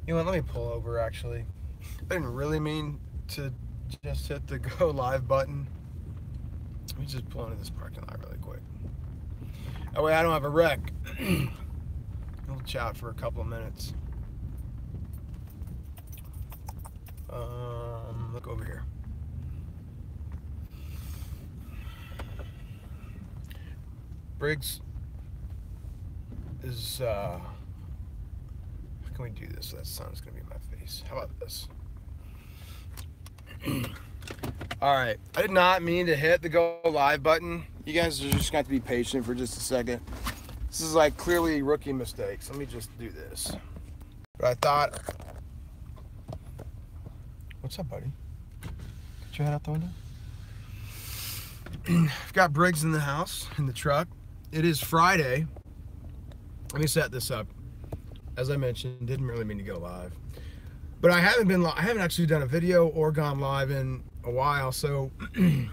You know what, let me pull over actually. I didn't really mean to just hit the go live button. Let me just pull into this parking lot really quick. That way I don't have a wreck. We'll chat for a couple of minutes. Look over here. Briggs is, how can we do this so that sun's gonna be in my face? How about this? Alright, I did not mean to hit the go live button. You guys are just going to have to be patient for just a second. This is like clearly rookie mistakes. Let me just do this. But I thought, what's up, buddy? Get your head out the window. I've got Briggs in the house, in the truck. It is Friday. Let me set this up. As I mentioned, didn't really mean to go live. But I haven't actually done a video or gone live in a while, so I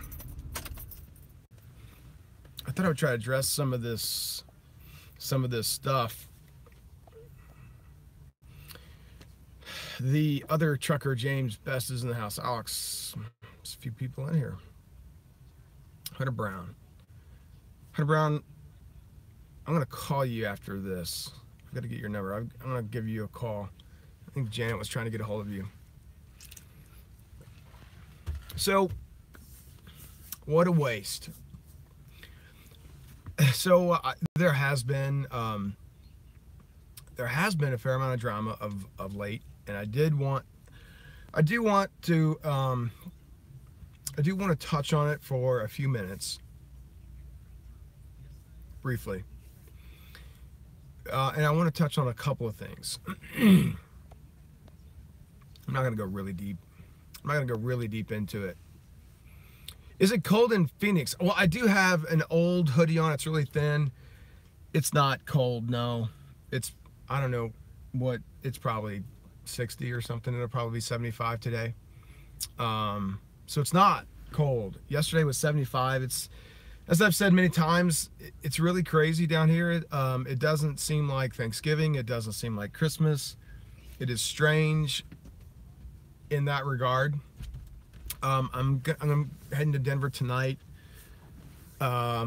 thought I would try to address some of this stuff. The other trucker, James Best, is in the house. Alex, there's a few people in here. Hunter Brown, I'm gonna call you after this. I've got to get your number. I'm gonna give you a call. I think Janet was trying to get a hold of you. So, what a waste. So there has been a fair amount of drama of late, and I do want to touch on it for a few minutes, briefly, and I want to touch on a couple of things. I'm not going to go really deep. I'm not going to go really deep into it. Is it cold in Phoenix? Well, I do have an old hoodie on. It's really thin. It's not cold, no. It's, I don't know what, it's probably 60 or something. It'll probably be 75 today. So it's not cold. Yesterday was 75. It's, as I've said many times, it's really crazy down here. It doesn't seem like Thanksgiving. It doesn't seem like Christmas. It is strange in that regard. I'm heading to Denver tonight. I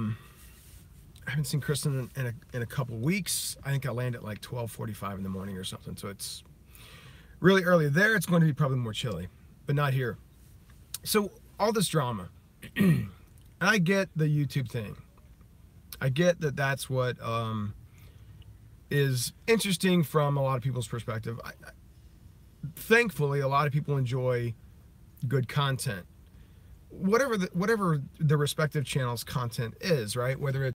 haven't seen Kristen in a couple weeks. I think I land at like 12:45 in the morning or something. So it's really early there. It's going to be probably more chilly, but not here. So all this drama, and I get the YouTube thing. I get that that's what is interesting from a lot of people's perspective. Thankfully, a lot of people enjoy good content, whatever the respective channel's content is, right? Whether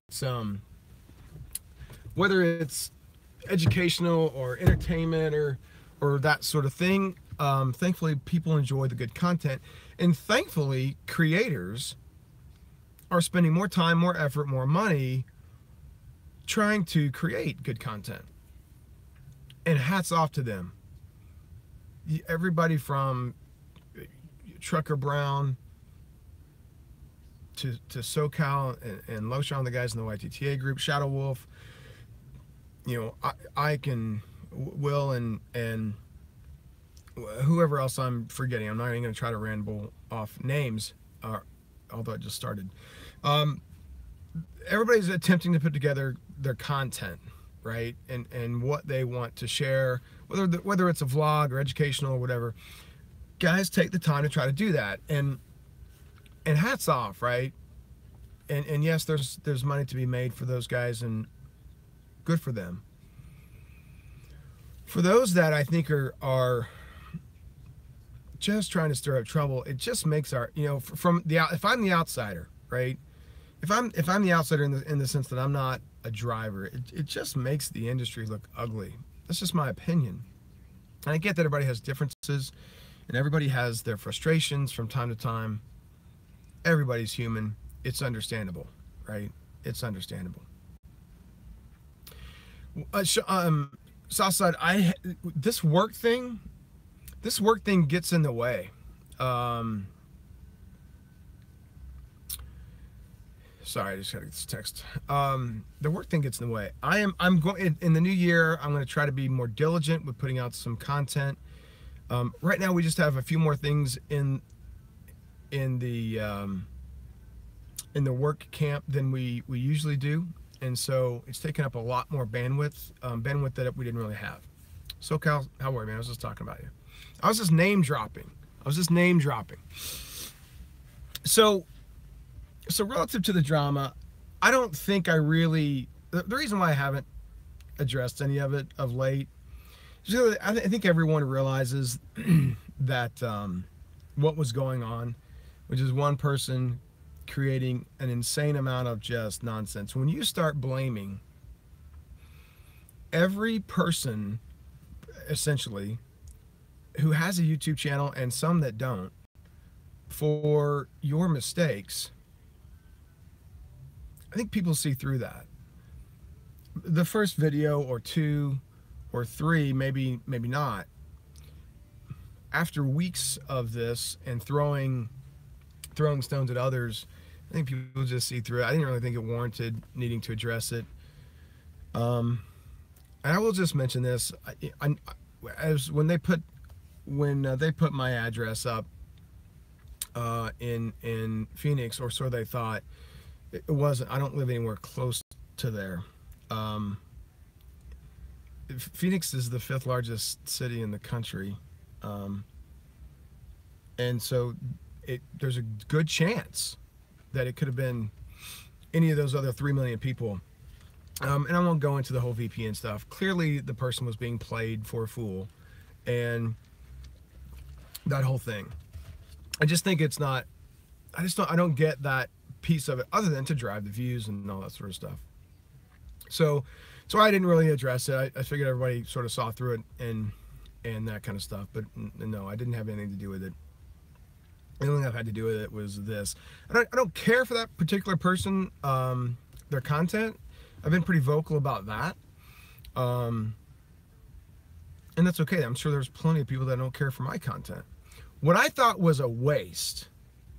it's educational or entertainment or that sort of thing. Thankfully, people enjoy the good content, and thankfully, creators are spending more time, more effort, more money trying to create good content. And hats off to them. Everybody from Trucker Brown to SoCal and Loshan, the guys in the YTTA group, Shadow Wolf, you know, Ike and Will and whoever else I'm forgetting. I'm not even going to try to ramble off names, although I just started. Everybody's attempting to put together their content, right? And what they want to share, whether it's a vlog or educational or whatever. Guys take the time to try to do that, and hats off, right? And yes, there's money to be made for those guys, and good for them. For those that I think are just trying to stir up trouble, it just makes our, you know, if I'm the outsider, right? If I'm the outsider in the sense that I'm not a driver, it just makes the industry look ugly. That's just my opinion. And I get that everybody has differences, and everybody has their frustrations from time to time. Everybody's human. It's understandable, right? It's understandable. Southside, this work thing gets in the way. Sorry, I just got this text. The work thing gets in the way. I'm going in the new year. I'm going to try to be more diligent with putting out some content. Right now, we just have a few more things in the work camp than we usually do, and so it's taken up a lot more bandwidth, bandwidth that we didn't really have. So Cal, how are you, man? I was just talking about you. I was just name dropping. So relative to the drama, I don't think I really, the reason why I haven't addressed any of it of late is because I think everyone realizes that what was going on, which is one person creating an insane amount of just nonsense. When you start blaming every person, essentially, who has a YouTube channel and some that don't, for your mistakes, I think people see through that. The first video or two or three, maybe not. After weeks of this and throwing stones at others, I think people just see through it. I didn't really think it warranted needing to address it. And I will just mention this: when they put my address up in Phoenix, or so they thought. It wasn't. I don't live anywhere close to there. Phoenix is the 5th largest city in the country, and so there's a good chance that it could have been any of those other 3 million people. And I won't go into the whole VPN stuff. Clearly, the person was being played for a fool, and that whole thing. I just think it's not. I don't get that piece of it, other than to drive the views and all that sort of stuff. So I didn't really address it. I figured everybody sort of saw through it and that kind of stuff. But no, I didn't have anything to do with it. The only thing I've had to do with it was this. I don't care for that particular person, their content. I've been pretty vocal about that, and that's okay. I'm sure there's plenty of people that don't care for my content. What I thought was a waste.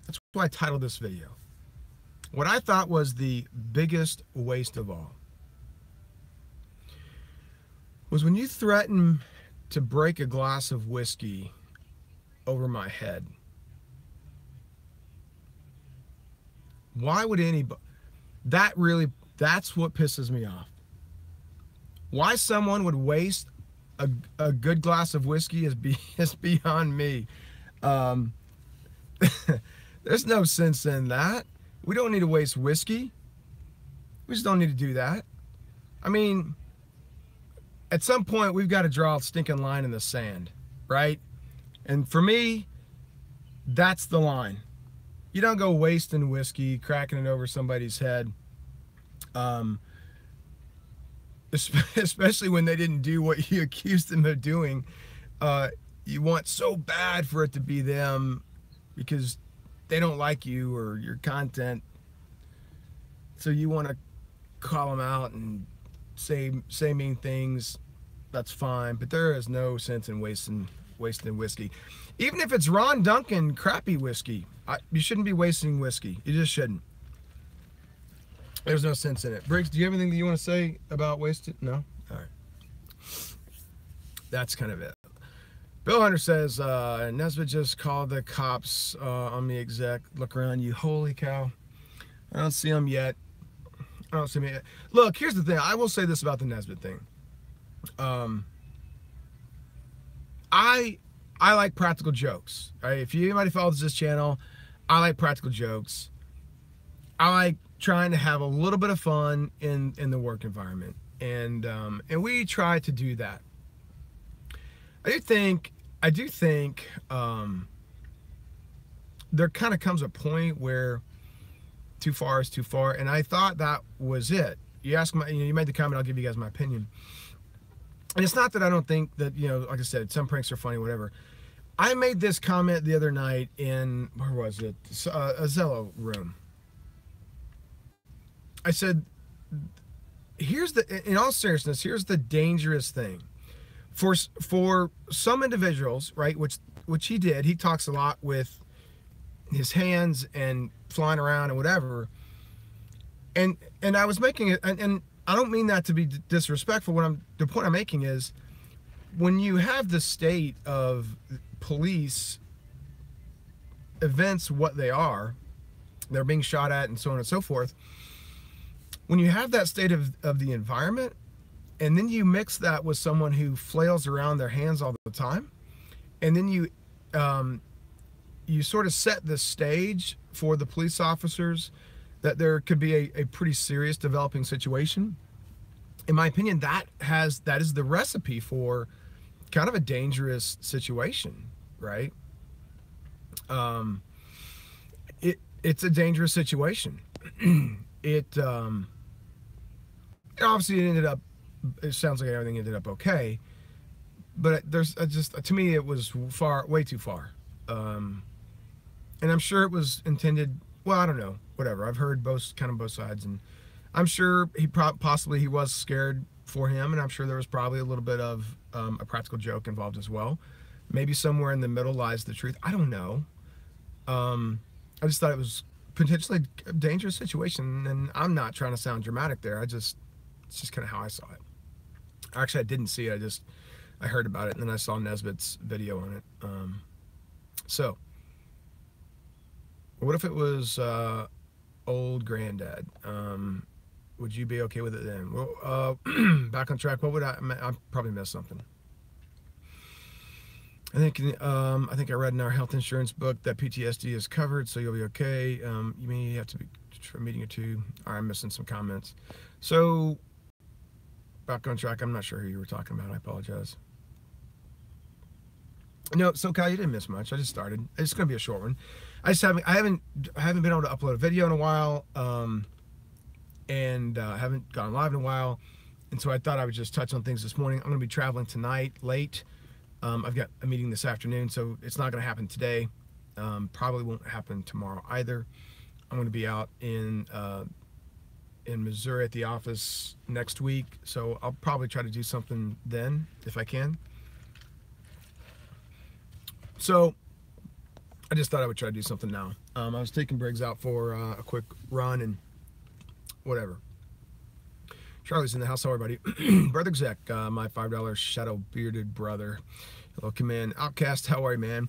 That's why I titled this video. What I thought was the biggest waste of all was when you threaten to break a glass of whiskey over my head. Why would anybody? That's what pisses me off. Why someone would waste a good glass of whiskey is beyond me. There's no sense in that. We don't need to waste whiskey. We just don't need to do that. I mean, at some point, we've got to draw a stinking line in the sand, right? And for me, that's the line. You don't go wasting whiskey, cracking it over somebody's head, especially when they didn't do what you accused them of doing. You want so bad for it to be them because they don't like you or your content, so you want to call them out and say mean things. That's fine, but there is no sense in wasting whiskey. Even if it's Ron Duncan crappy whiskey, you shouldn't be wasting whiskey. You just shouldn't. There's no sense in it. Briggs, do you have anything that you want to say about wasted? No? All right. That's kind of it. Bill Hunter says, Nesbitt just called the cops on the exec. Look around you. Holy cow. I don't see them yet. Look, here's the thing. I will say this about the Nesbitt thing. I like practical jokes. Right? If anybody follows this channel, I like practical jokes. I like trying to have a little bit of fun in the work environment. And we try to do that. I do think there kind of comes a point where too far is too far, and I thought that was it. You made the comment, I'll give you guys my opinion. And it's not that I don't think that, like I said, some pranks are funny, whatever. I made this comment the other night in, where was it? A Zello room. I said, in all seriousness, here's the dangerous thing. For some individuals, right, which he did, he talks a lot with his hands and flying around and whatever. and I was making it, and I don't mean that to be disrespectful. The point I'm making is, when you have the state of police events, what they are, they're being shot at and so on and so forth. When you have that state of the environment, and then you mix that with someone who flails around their hands all the time, and then you sort of set the stage for the police officers that there could be a pretty serious developing situation. In my opinion, that is the recipe for kind of a dangerous situation, right? It's a dangerous situation. Obviously it sounds like everything ended up okay, but there's to me it was way too far. And I'm sure it was intended, well, I don't know, whatever. I've heard both sides, and I'm sure possibly he was scared for him, and I'm sure there was probably a little bit of a practical joke involved as well. Maybe somewhere in the middle lies the truth. I don't know. I just thought it was potentially a dangerous situation, and I'm not trying to sound dramatic there. It's just kind of how I saw it. Actually, I didn't see it. I heard about it, and then I saw Nesbitt's video on it. So, what if it was old granddad? Would you be okay with it then? Well, back on track. What would I probably missed something. I think I read in our health insurance book that PTSD is covered, so you'll be okay. You may have to be for a meeting or two. I'm missing some comments. So, back on track. I'm not sure who you were talking about. I apologize. No, so Kyle, you didn't miss much. I just started. It's going to be a short one. I haven't been able to upload a video in a while, and haven't gone live in a while, and so I thought I would just touch on things this morning. I'm going to be traveling tonight late. I've got a meeting this afternoon, so it's not going to happen today. Probably won't happen tomorrow either. I'm going to be out in Missouri at the office next week, so I'll probably try to do something then if I can. So I just thought I would try to do something now. I was taking Briggs out for a quick run and whatever. Charlie's in the house. How are you, buddy? Brother Exec, my $5 shadow bearded brother. Hello, come in. Outcast, how are you, man?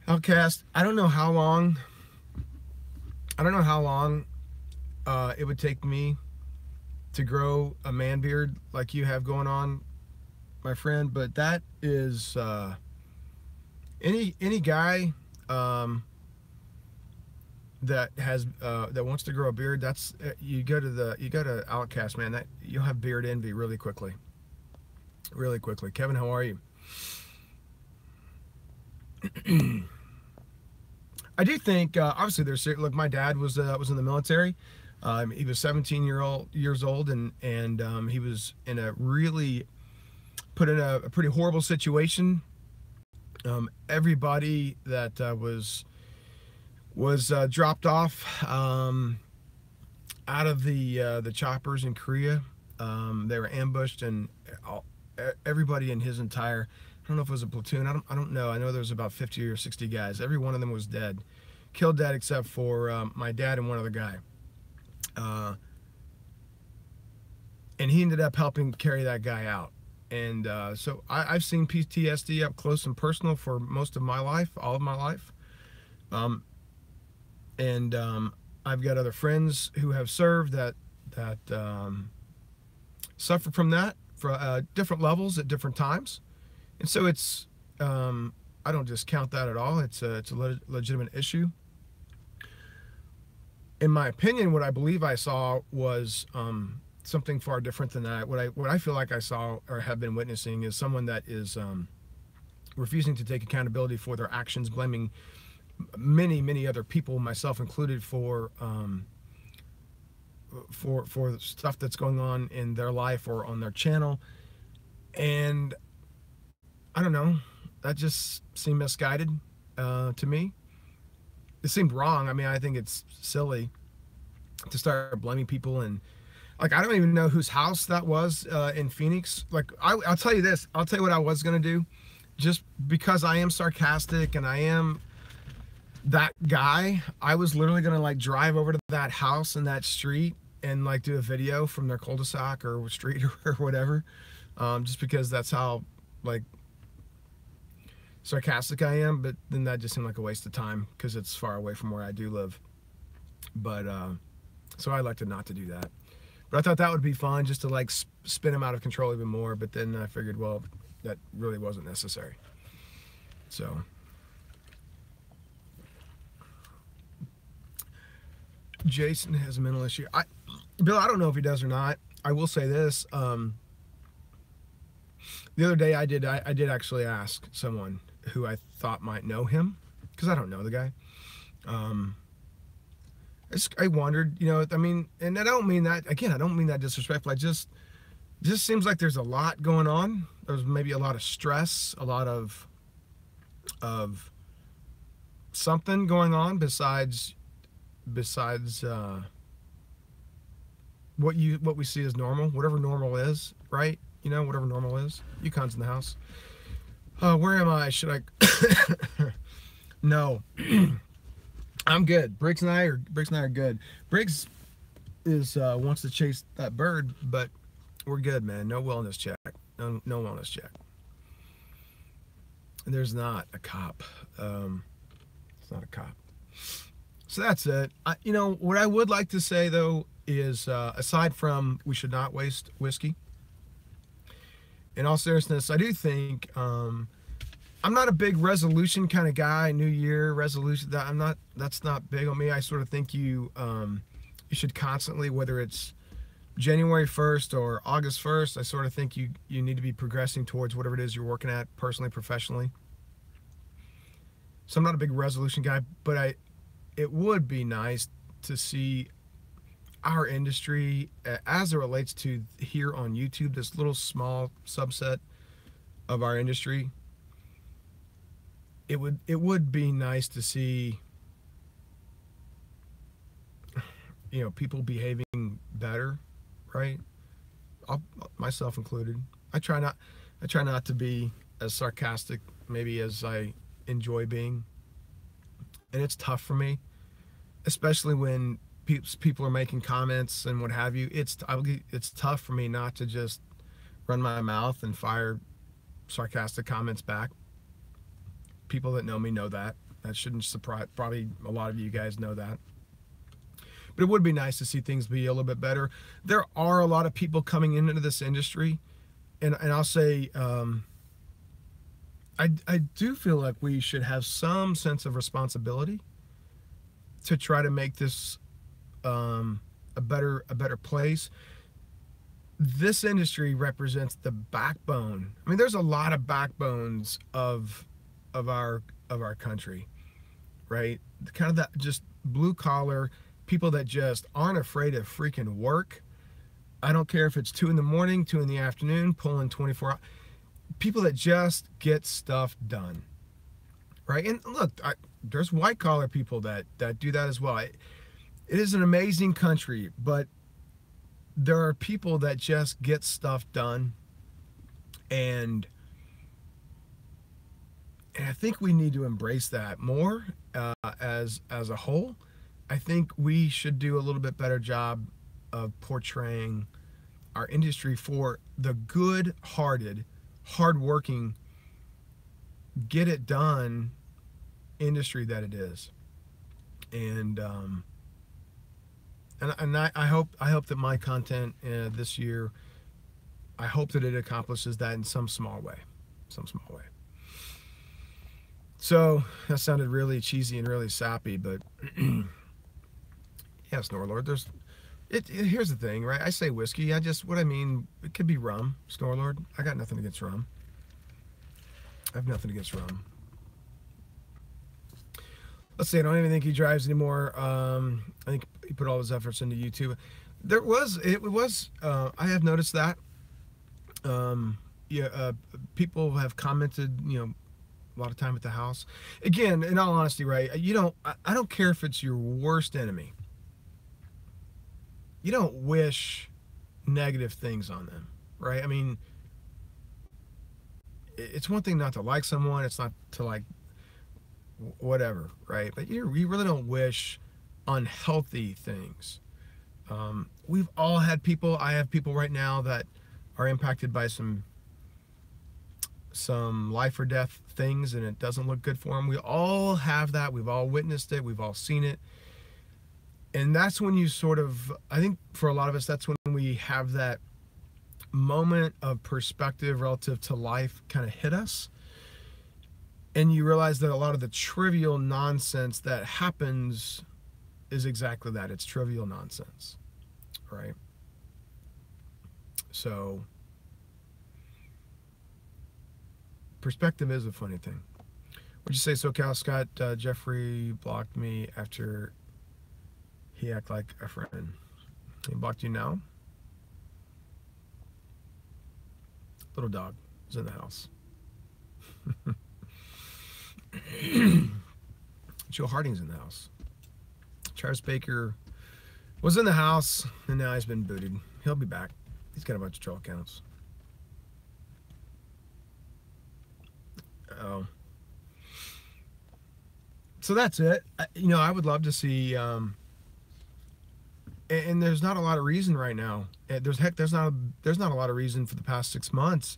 Outcast, I don't know how long it would take me to grow a man beard like you have going on, my friend, but that is any guy that wants to grow a beard, that's you go to Outcast, man. That you'll have beard envy really quickly. Kevin, how are you? I do think obviously look, my dad was in the military. He was 17 years old, and he was put in a pretty horrible situation. Everybody that was dropped off out of the choppers in Korea, they were ambushed, and everybody in his entire, I don't know if it was a platoon, I don't know, I know there was about 50 or 60 guys. Every one of them was killed dead except for my dad and one other guy, and he ended up helping carry that guy out. And so I've seen PTSD up close and personal for most of my life, all of my life. And I've got other friends who have served that suffer from that for different levels at different times. And so it's, I don't discount that at all. It's a legitimate issue. In my opinion, what I believe I saw was something far different than that. What I feel like I saw or have been witnessing is someone that is refusing to take accountability for their actions, blaming many other people, myself included, for stuff that's going on in their life or on their channel. And I don't know, that just seemed misguided to me. It seemed wrong. I mean, I think it's silly to start blaming people, and like, I don't even know whose house that was in Phoenix. Like, I'll tell you this. I'll tell you what I was going to do, just because I am sarcastic and I am that guy, I was literally gonna like drive over to that house in that street and like do a video from their cul-de-sac or street or whatever, just because that's how like sarcastic I am. But then that just seemed like a waste of time because it's far away from where I do live. But so I elected not to do that. But I thought that would be fun just to like spin him out of control even more. But then I figured, well, that really wasn't necessary. So Jason has a mental issue. Bill, I don't know if he does or not. I will say this. The other day I did actually ask someone who I thought might know him, because I don't know the guy. I wondered, you know, I mean, and I don't mean that, again, I don't mean that disrespectful. Just seems like there's a lot going on. There's maybe a lot of stress, a lot of something going on besides what we see as normal, whatever normal is, right? You know, whatever normal is. Yukon's in the house. Where am I? Should I? No, I'm good. Briggs and I are good. Briggs is wants to chase that bird, but we're good, man. No wellness check. No wellness check. There's not a cop. It's not a cop. So that's it. You know, what I would like to say, though, is aside from we should not waste whiskey, in all seriousness, I do think I'm not a big resolution kind of guy. New Year resolution. That's not big on me. I sort of think you should constantly, whether it's January 1st or August 1st, I sort of think you need to be progressing towards whatever it is you're working at, personally, professionally. So I'm not a big resolution guy, but it would be nice to see our industry, as it relates to here on YouTube, this little small subset of our industry. It would be nice to see, you know, people behaving better, right? Myself included. I try not to be as sarcastic maybe as I enjoy being, and it's tough for me, especially when people are making comments and what have you. It's tough for me not to just run my mouth and fire sarcastic comments back. People that know me know that. That shouldn't surprise, probably a lot of you guys know that. But it would be nice to see things be a little bit better. There are a lot of people coming into this industry, and I'll say, I do feel like we should have some sense of responsibility to try to make this a better place. This industry represents the backbone. I mean, there's a lot of backbones of our country, right? Kind of that just blue collar people that just aren't afraid of freaking work. I don't care if it's 2 in the morning, 2 in the afternoon, pulling 24 hours. People that just get stuff done, right? And look, there's white collar people that do that as well. It is an amazing country, but there are people that just get stuff done, and I think we need to embrace that more as a whole. I think we should do a little bit better job of portraying our industry for the good-hearted, hard-working, get-it-done industry that it is. And I hope that my content this year, I hope that it accomplishes that in some small way. So that sounded really cheesy and really sappy, but yeah, Snorlord. Here's the thing, right? I say whiskey. What I mean, it could be rum, Snorlord. I got nothing against rum. I have nothing against rum. Let's see, I don't even think he drives anymore. I think he put all his efforts into YouTube. I have noticed that. People have commented, you know, a lot of time at the house. Again, in all honesty, right? I don't care if it's your worst enemy. You don't wish negative things on them, right? I mean, it's one thing not to like someone. It's not to like whatever, right? But you really don't wish unhealthy things. We've all had people, I have people right now that are impacted by some life or death things, and it doesn't look good for them. We all have that. We've all witnessed it. We've all seen it. And that's when you sort of, I think for a lot of us, that's when we have that moment of perspective relative to life kind of hit us. And you realize that a lot of the trivial nonsense that happens is exactly that. It's trivial nonsense, right? So perspective is a funny thing. What'd you say, SoCal Scott? Jeffrey blocked me after he acted like a friend. He blocked you now? Little dog is in the house. Joe Harding's in the house. Travis Baker was in the house, and now he's been booted. He'll be back. He's got a bunch of troll accounts. Oh. So that's it. I would love to see, and there's not a lot of reason right now. There's not a lot of reason for the past 6 months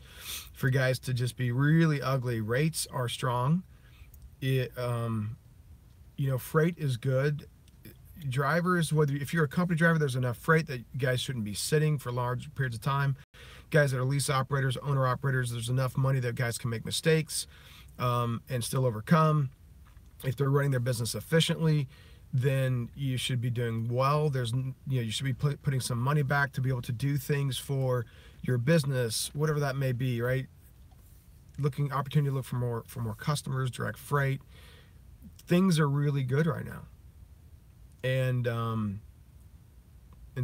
for guys to just be really ugly. Rates are strong. Freight is good. Drivers, if you're a company driver, there's enough freight that guys shouldn't be sitting for large periods of time. Guys that are lease operators, owner operators, there's enough money that guys can make mistakes and still overcome. If they're running their business efficiently, then you should be doing well. You should be putting some money back to be able to do things for your business, whatever that may be, right? Opportunity to look for more customers, direct freight. Things are really good right now. And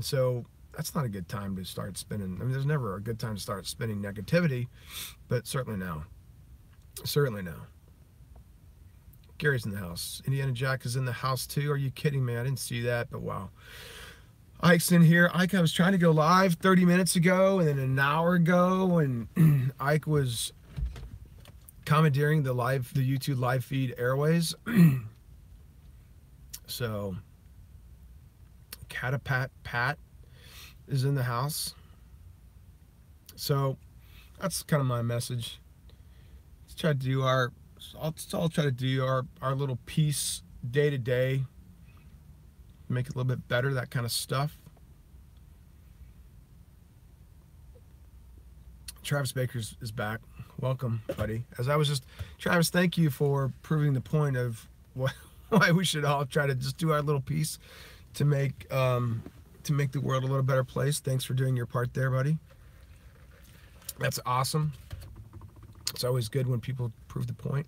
so that's not a good time to start spinning. I mean, there's never a good time to start spinning negativity, but certainly now. Certainly now. Gary's in the house. Indiana Jack is in the house too. Are you kidding me? I didn't see that, but wow. Ike's in here. Ike, I was trying to go live 30 minutes ago and then an hour ago, and Ike was commandeering the YouTube live feed airways. So Catapat Pat is in the house. So that's kind of my message. Let's try to do I'll try to do our little piece day to day, make it a little bit better, that kind of stuff. Travis Baker is back. Welcome, buddy. Travis, thank you for proving the point of why we should all try to just do our little piece to make the world a little better place. Thanks for doing your part there, buddy. That's awesome. It's always good when people prove the point.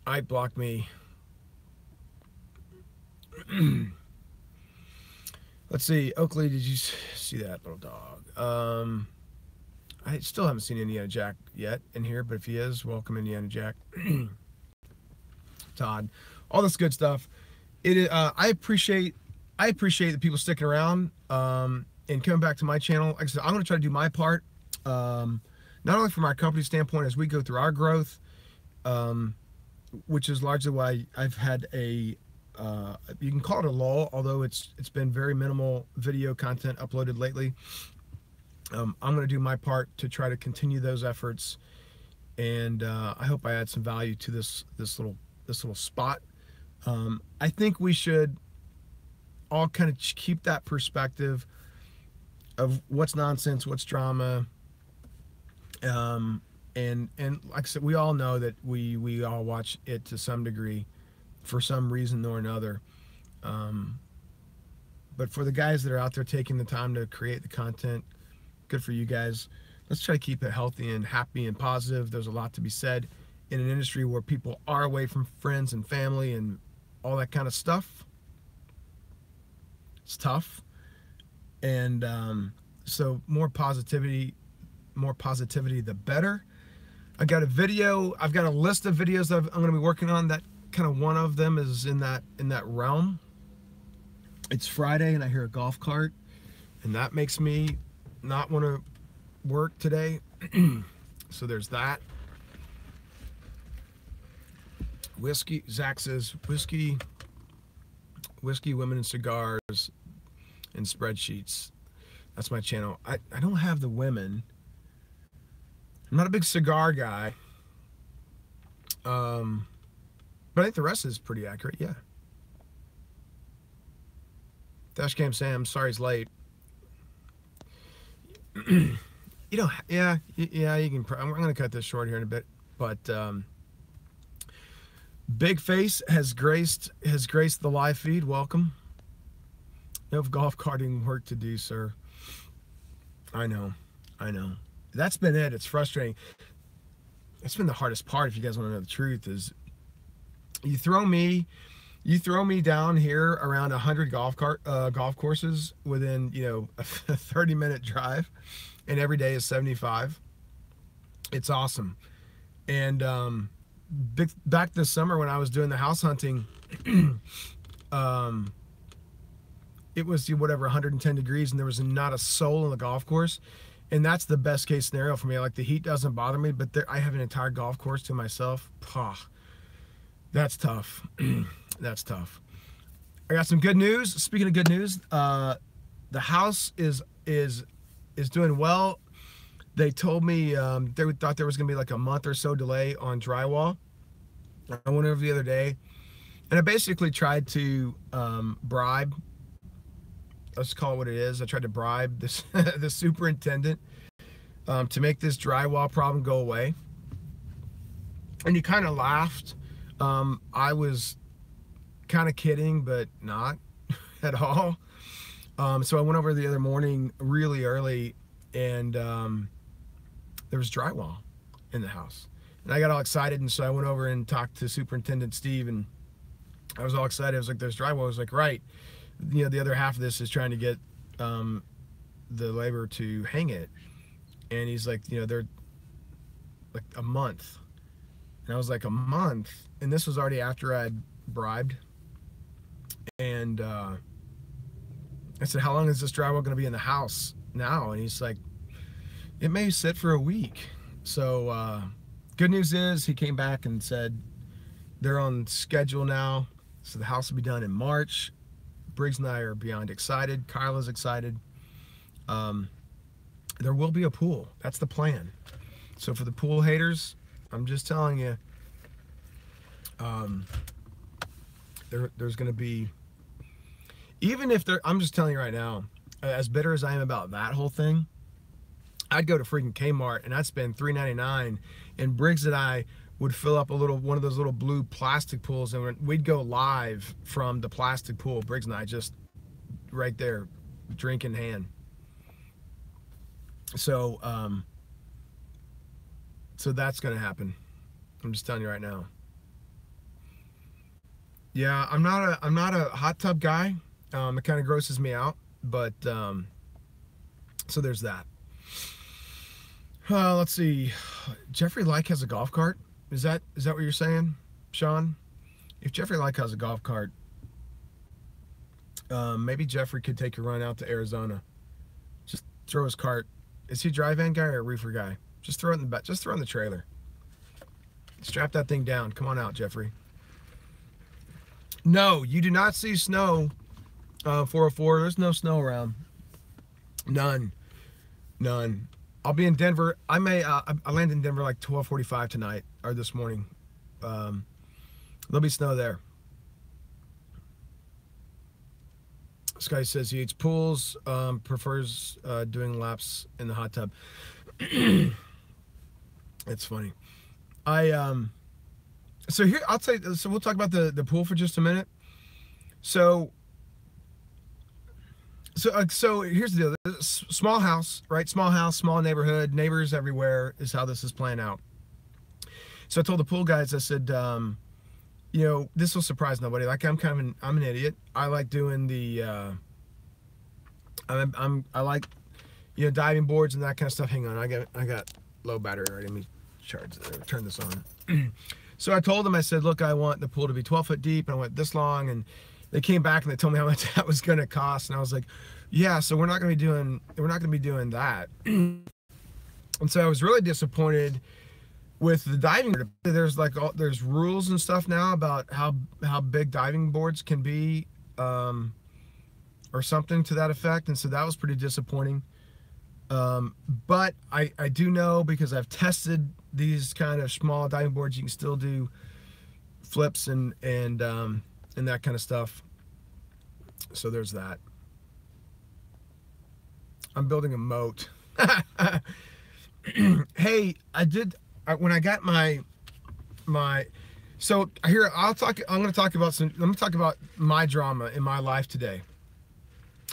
Ike blocked me. Let's see. Oakley, did you see that little dog? I still haven't seen Indiana Jack yet in here, but if he is, welcome Indiana Jack. Todd, all this good stuff. I appreciate the people sticking around and coming back to my channel. Like I said, I'm going to try to do my part, not only from our company standpoint as we go through our growth, which is largely why I've had you can call it a lull, although it's been very minimal video content uploaded lately. I'm going to do my part to try to continue those efforts, and I hope I add some value to this little spot. I think we should all kind of keep that perspective of what's nonsense, what's drama, and like I said, we all know that we all watch it to some degree for some reason or another. But for the guys that are out there taking the time to create the content, good for you guys. Let's try to keep it healthy and happy and positive. There's a lot to be said in an industry where people are away from friends and family and all that kind of stuff. It's tough. And so more positivity the better. I've got a list of videos that I'm going to be working on. That kind of one of them is in that realm. It's Friday and I hear a golf cart, and that makes me not want to work today. So there's that. Whiskey, Zach says, whiskey, women, and cigars, and spreadsheets. That's my channel. I don't have the women. I'm not a big cigar guy. But I think the rest is pretty accurate, yeah. Dashcam Sam, sorry he's late. You know, yeah, you can. I'm going to cut this short here in a bit, but Big Face has graced the live feed. Welcome. You have golf carting work to do, sir. I know. That's been it. It's frustrating. That's been the hardest part. If you guys want to know the truth, is you throw me down here around 100 golf courses within, you know, a 30-minute drive, and every day is 75. It's awesome. And back this summer when I was doing the house hunting, it was whatever 110 degrees, and there was not a soul on the golf course. And that's the best case scenario for me. Like, the heat doesn't bother me, but I have an entire golf course to myself. That's tough. That's tough. I got some good news. Speaking of good news, the house is doing well. They told me they thought there was gonna be like a month or so delay on drywall. I went over the other day, and I basically tried to bribe. Let's call it what it is. I tried to bribe this the superintendent to make this drywall problem go away. And he kind of laughed. I was kind of kidding, but not at all. So I went over the other morning really early, and there was drywall in the house. And I got all excited, and so I went over and talked to Superintendent Steve, and I was all excited. I was like, there's drywall. I was like, right. You know, the other half of this is trying to get the labor to hang it. And he's like, you know, they're like a month. And I was like, a month? And this was already after I'd bribed. And I said, how long is this drywall going to be in the house now? And he's like, it may sit for a week. So good news is he came back and said they're on schedule now. So the house will be done in March. Briggs and I are beyond excited. Kyla's excited. There will be a pool. That's the plan. So for the pool haters, I'm just telling you, there's going to be, even if I'm just telling you right now, as bitter as I am about that whole thing, I'd go to freaking Kmart and I'd spend $3.99, and Briggs and I would fill up one of those little blue plastic pools, and we'd go live from the plastic pool. Briggs and I just right there, drink in hand. So, so that's gonna happen. I'm just telling you right now. Yeah, I'm not a hot tub guy. It kind of grosses me out, but so there's that. Let's see. Jeffrey Like has a golf cart. Is that what you're saying, Sean? If Jeffrey Like has a golf cart, maybe Jeffrey could take a run out to Arizona. Just throw his cart. Is he a dry van guy or a reefer guy? Just throw it in the back. Just throw it in the trailer. Strap that thing down. Come on out, Jeffrey. No, you do not see snow. 404. There's no snow around. None. I'll be in Denver. I land in Denver like 12:45 tonight or this morning. There'll be snow there. This guy says he eats pools, prefers doing laps in the hot tub. It's funny. So here I'll tell you. So we'll talk about the pool for just a minute. So here's the deal. Small house, right? Small house, small neighborhood, neighbors everywhere is how this is playing out. So I told the pool guys, I said, you know, this will surprise nobody. Like, I'm an idiot. I like doing the, I like, you know, diving boards and that kind of stuff. Hang on, I got low battery already. Let me turn this on. So I told them, I said, look, I want the pool to be 12 foot deep, and I went this long, and they came back and they told me how much that was going to cost, and I was like, yeah, so we're not going to be doing that. And so I was really disappointed with the diving board, there's like there's rules and stuff now about how big diving boards can be, or something to that effect, and so that was pretty disappointing. But I do know, because I've tested these kind of small diving boards, you can still do flips and that kind of stuff. So there's that. I'm building a moat. Hey, when I got my so here I'm going to talk about let me talk about my drama in my life today.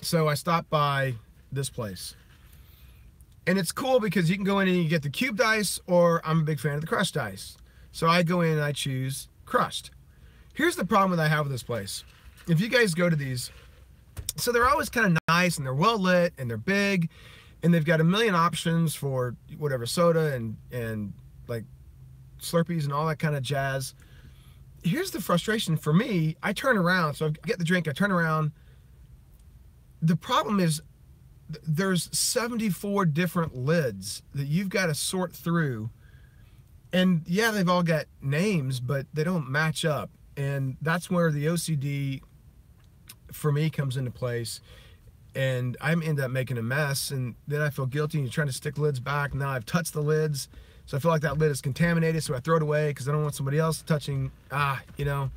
So I stopped by this place, and it's cool because you can go in and you get the cubed ice, or I'm a big fan of the crushed ice. So I go in and I choose crushed. Here's the problem that I have with this place. If you guys go to these, so they're always kind of nice, and they're well lit, and they're big, and they've got a million options for whatever soda and like Slurpees and all that kind of jazz. Here's the frustration for me. I turn around, so I get the drink, I turn around. The problem is there's 74 different lids that you've got to sort through. And yeah, they've all got names, but they don't match up. And that's where the OCD for me comes into place. And I end up making a mess, and then I feel guilty, and you're trying to stick lids back. Now I've touched the lids, so I feel like that lid is contaminated, so I throw it away because I don't want somebody else touching. You know,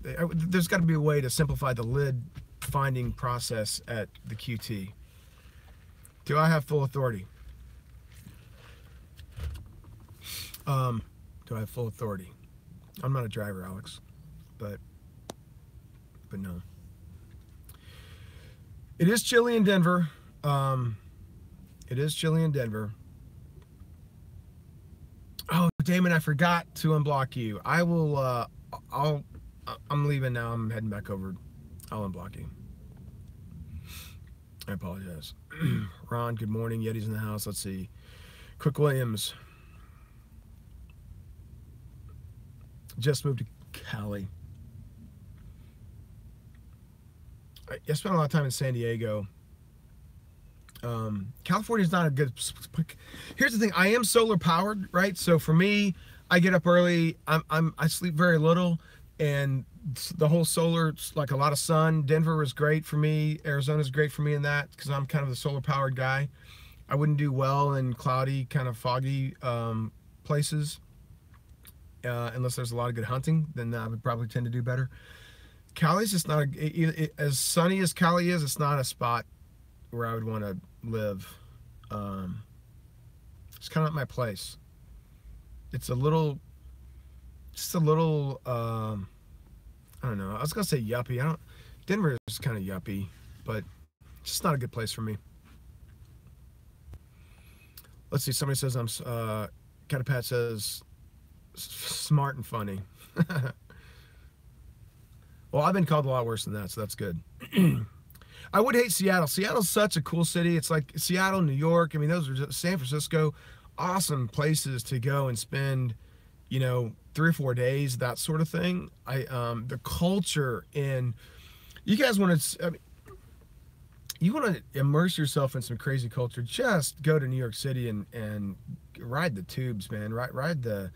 there's got to be a way to simplify the lid finding process at the QT. Do I have full authority? Do I have full authority? I'm not a driver, Alex, but no. It is chilly in Denver. It is chilly in Denver. Oh, Damon, I forgot to unblock you. I will, I'm leaving now. I'm heading back over. I'll unblock you. I apologize. Ron, good morning. Yeti's in the house. Let's see. Quick Williams. Just moved to Cali. I spent a lot of time in San Diego. California's not a good. Here's the thing: I am solar powered, right? So for me, I get up early. I sleep very little, and the whole solar, like a lot of sun. Denver is great for me. Arizona's great for me in that, because I'm kind of the solar powered guy. I wouldn't do well in cloudy, kind of foggy places, unless there's a lot of good hunting. Then I would probably tend to do better. Cali's just not as sunny as Cali is. It's not a spot where I would want to live. It's kind of not my place. It's just a little. I don't know. I was gonna say yuppie. Denver is kind of yuppie, but it's just not a good place for me. Let's see. Somebody says Catapat says smart and funny. Well, I've been called a lot worse than that, so that's good. I would hate Seattle. Seattle's such a cool city. It's like Seattle, New York. I mean, those are San Francisco, awesome places to go and spend, 3 or 4 days, that sort of thing. The culture in, you guys want to, you want to immerse yourself in some crazy culture. Just go to New York City and ride the tubes, man. Ride the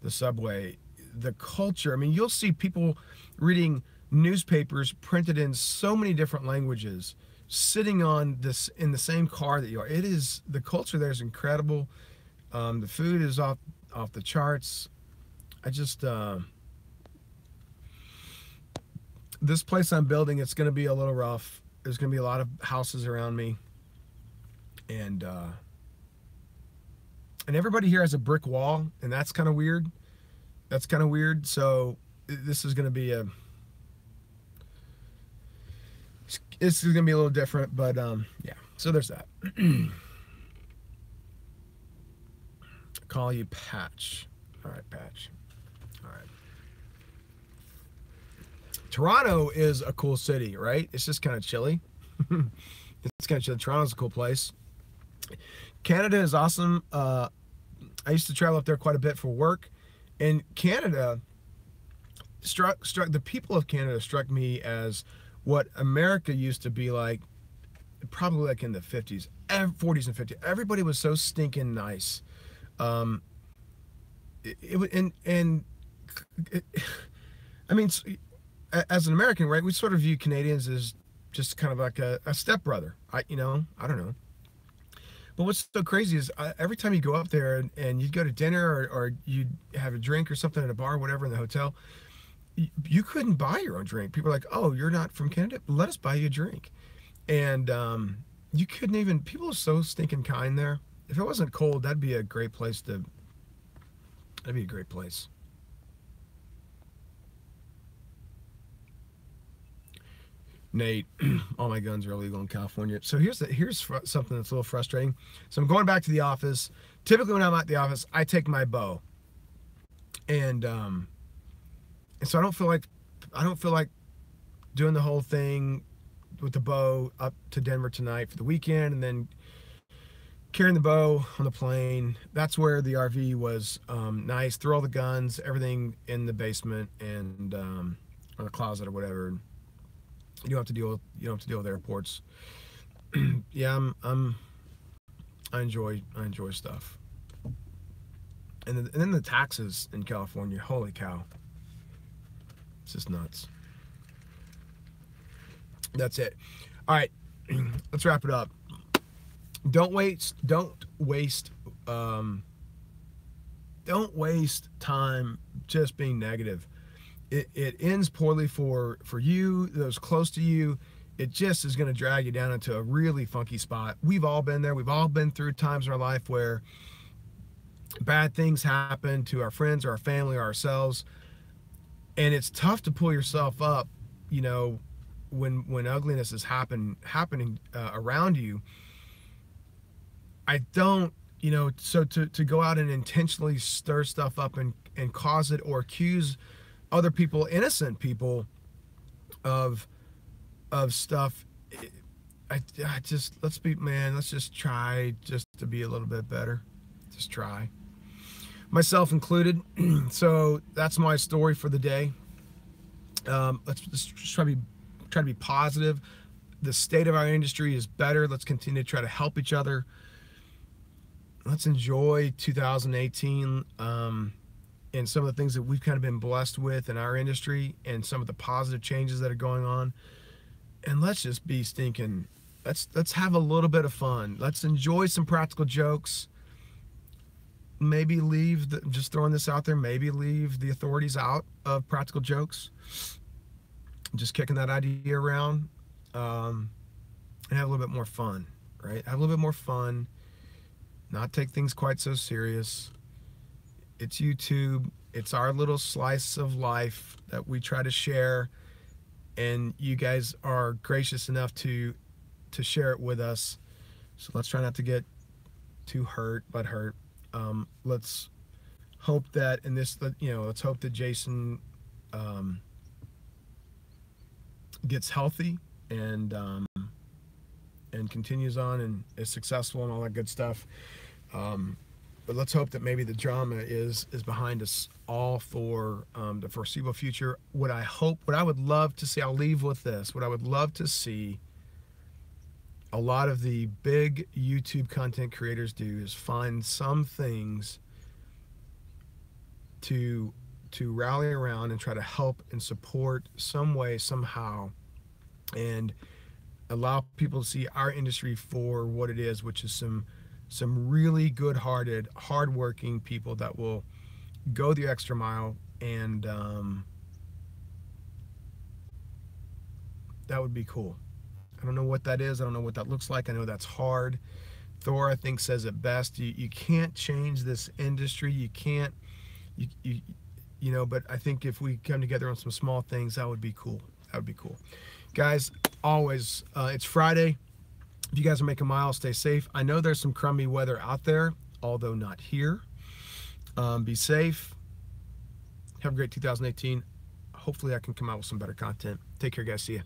subway. The culture. I mean, you'll see people reading newspapers printed in so many different languages, sitting on this in the same car that you are. It is, the culture there is incredible. The food is off the charts. I just this place I'm building, it's going to be a little rough. There's going to be a lot of houses around me, and everybody here has a brick wall, and that's kind of weird. So this is going to be this is going to be a little different, but yeah, so there's that. Call you Patch. All right, Patch. All right. Toronto is a cool city, right? It's just kind of chilly. It's kind of chilly. Toronto's a cool place. Canada is awesome. I used to travel up there quite a bit for work, and Canada struck the people of Canada struck me as what America used to be like, probably like in the 40s and 50s. Everybody was so stinking nice. and it, I mean, as an American, right, we sort of view Canadians as just kind of like a stepbrother. I don't know. But what's so crazy is every time you go up there and you'd go to dinner or you'd have a drink or something at a bar, or whatever, in the hotel, you couldn't buy your own drink. People are like, "Oh, you're not from Canada? Let us buy you a drink." And you couldn't even. People are so stinking kind there. If it wasn't cold, that'd be a great place to. That'd be a great place. Nate, all my guns are illegal in California. So here's something that's a little frustrating. So I'm going back to the office. Typically, when I'm at the office, I take my bow, and so I don't feel like doing the whole thing with the bow up to Denver tonight for the weekend, and then carrying the bow on the plane. That's where the RV was nice. Throw all the guns, everything in the basement and or the closet or whatever. You don't have to deal with airports. Yeah, I enjoy stuff. And then the taxes in California, holy cow. It's just nuts. That's it. All right, let's wrap it up. Don't waste time just being negative. It ends poorly for you, those close to you. It just is going to drag you down into a really funky spot. We've all been there. We've all been through times in our life where bad things happen to our friends or our family or ourselves, and it's tough to pull yourself up, when ugliness is happening around you. I don't, so to go out and intentionally stir stuff up and cause it or accuse other people, innocent people, of stuff. I just, let's just try just to be a little bit better. Just try. Myself included. So that's my story for the day. Let's just try to be positive. The state of our industry is better. Let's continue to try to help each other. Let's enjoy 2018. And some of the things that we've kind of been blessed with in our industry and some of the positive changes that are going on. And let's just be stinking, let's have a little bit of fun. Let's enjoy some practical jokes. Maybe just throwing this out there, maybe leave the authorities out of practical jokes. Just kicking that idea around, and have a little bit more fun, right? Have a little bit more fun, not take things quite so serious. It's YouTube. It's our little slice of life that we try to share, and you guys are gracious enough to share it with us. So let's try not to get too hurt. Let's hope that let's hope that Jason gets healthy and continues on and is successful and all that good stuff. But let's hope that maybe the drama is behind us all for the foreseeable future. What I would love to see, I'll leave with this, what I would love to see a lot of the big YouTube content creators do is find some things to rally around and try to help and support some way, somehow, and allow people to see our industry for what it is, which is some really good-hearted, hard-working people that will go the extra mile, and that would be cool. I don't know what that is. I don't know what that looks like. I know that's hard. Thor, I think, says it best. You can't change this industry. You can't, but I think if we come together on some small things, that would be cool. That would be cool. Guys, always, it's Friday. If you guys are making miles, stay safe. I know there's some crummy weather out there, although not here. Be safe. Have a great 2018. Hopefully I can come out with some better content. Take care, guys. See ya.